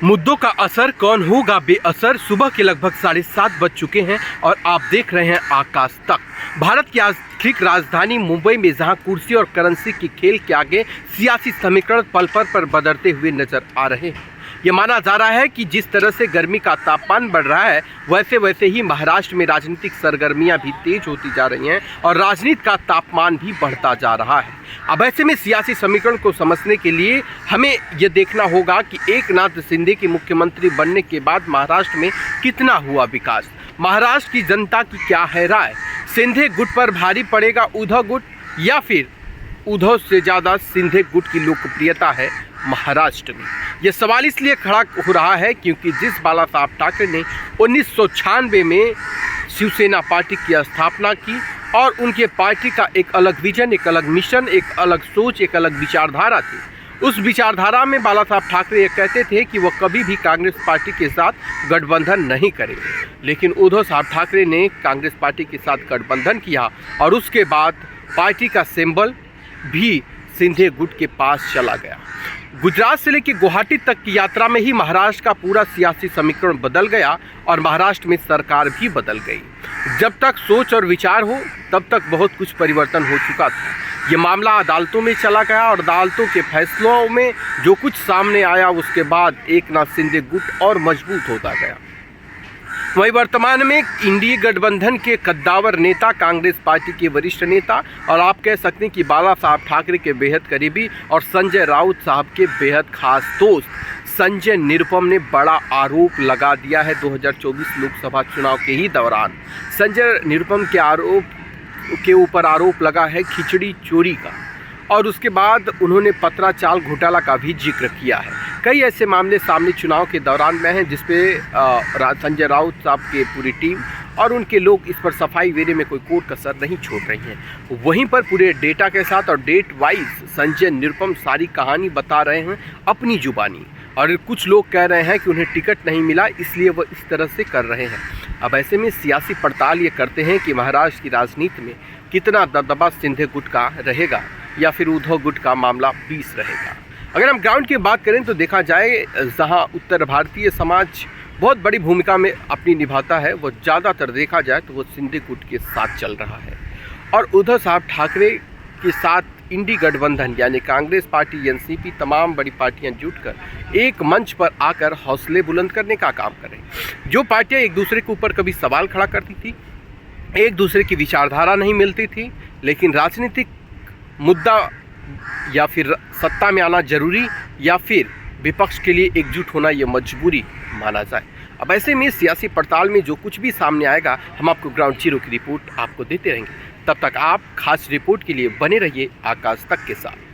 मुद्दों का असर कौन होगा बेअसर। सुबह के लगभग 7:30 बज चुके हैं और आप देख रहे हैं आकाश तक। भारत की आर्थिक राजधानी मुंबई में जहां कुर्सी और करेंसी की खेल के आगे सियासी समीकरण पल पल पर बदलते हुए नजर आ रहे हैं। ये माना जा रहा है कि जिस तरह से गर्मी का तापमान बढ़ रहा है वैसे वैसे ही महाराष्ट्र में राजनीतिक सरगर्मियां भी तेज होती जा रही हैं और राजनीति का तापमान भी बढ़ता जा रहा है। अब ऐसे में सियासी समीकरण को समझने के लिए हमें यह देखना होगा कि एकनाथ शिंदे के मुख्यमंत्री बनने के बाद महाराष्ट्र में कितना हुआ विकास, महाराष्ट्र की जनता की क्या है राय, शिंदे गुट पर भारी पड़ेगा उद्धव गुट या फिर उद्धव से ज़्यादा शिंदे गुट की लोकप्रियता है महाराष्ट्र में। यह सवाल इसलिए खड़ा हो रहा है क्योंकि जिस बाला साहब ठाकरे ने 1996 में शिवसेना पार्टी की स्थापना की और उनके पार्टी का एक अलग विजन, एक अलग मिशन, एक अलग सोच, एक अलग विचारधारा थी। उस विचारधारा में बाला साहब ठाकरे ये कहते थे कि वह कभी भी कांग्रेस पार्टी के साथ गठबंधन नहीं करेंगे, लेकिन उद्धव साहब ठाकरे ने कांग्रेस पार्टी के साथ गठबंधन किया और उसके बाद पार्टी का सिंबल भी शिंदे गुट के पास चला गया। गुजरात से लेकर गुवाहाटी तक की यात्रा में ही महाराष्ट्र का पूरा सियासी समीकरण बदल गया और महाराष्ट्र में सरकार भी बदल गई। जब तक सोच और विचार हो तब तक बहुत कुछ परिवर्तन हो चुका था। ये मामला अदालतों में चला गया और अदालतों के फैसलों में जो कुछ सामने आया उसके बाद एकनाथ शिंदे गुट और मजबूत होता गया। वहीं वर्तमान में इंडिया गठबंधन के कद्दावर नेता, कांग्रेस पार्टी के वरिष्ठ नेता और आप कह सकते हैं कि बाला साहब ठाकरे के बेहद करीबी और संजय राउत साहब के बेहद खास दोस्त संजय निरुपम ने बड़ा आरोप लगा दिया है 2024 लोकसभा चुनाव के ही दौरान। संजय निरुपम के ऊपर आरोप लगा है खिचड़ी चोरी का और उसके बाद उन्होंने पत्राचाल घोटाला का भी जिक्र किया है। कई ऐसे मामले सामने चुनाव के दौरान में हैं जिस पे संजय राउत साहब की पूरी टीम और उनके लोग इस पर सफाई देने में कोई कोर कसर नहीं छोड़ रही हैं। वहीं पर पूरे डेटा के साथ और डेट वाइज संजय निरुपम सारी कहानी बता रहे हैं अपनी जुबानी और कुछ लोग कह रहे हैं कि उन्हें टिकट नहीं मिला इसलिए वह इस तरह से कर रहे हैं। अब ऐसे में सियासी पड़ताल ये करते हैं कि महाराष्ट्र की राजनीति में कितना दबदबा शिंदे गुट का रहेगा या फिर उद्धव गुट का मामला 20 रहेगा। अगर हम ग्राउंड की बात करें तो देखा जाए जहां उत्तर भारतीय समाज बहुत बड़ी भूमिका में अपनी निभाता है, वो ज़्यादातर देखा जाए तो वो शिंदे गुट के साथ चल रहा है और उद्धव साहब ठाकरे के साथ इंडी गठबंधन यानी कांग्रेस पार्टी, एनसीपी, तमाम बड़ी पार्टियां जुटकर एक मंच पर आकर हौसले बुलंद करने का काम करें। जो पार्टियां एक दूसरे के ऊपर कभी सवाल खड़ा करती थी, एक दूसरे की विचारधारा नहीं मिलती थी, लेकिन राजनीतिक मुद्दा या फिर सत्ता में आना जरूरी या फिर विपक्ष के लिए एकजुट होना ये मजबूरी माना जाए। अब ऐसे में सियासी पड़ताल में जो कुछ भी सामने आएगा हम आपको ग्राउंड जीरो की रिपोर्ट आपको देते रहेंगे। तब तक आप खास रिपोर्ट के लिए बने रहिए आकाश तक के साथ।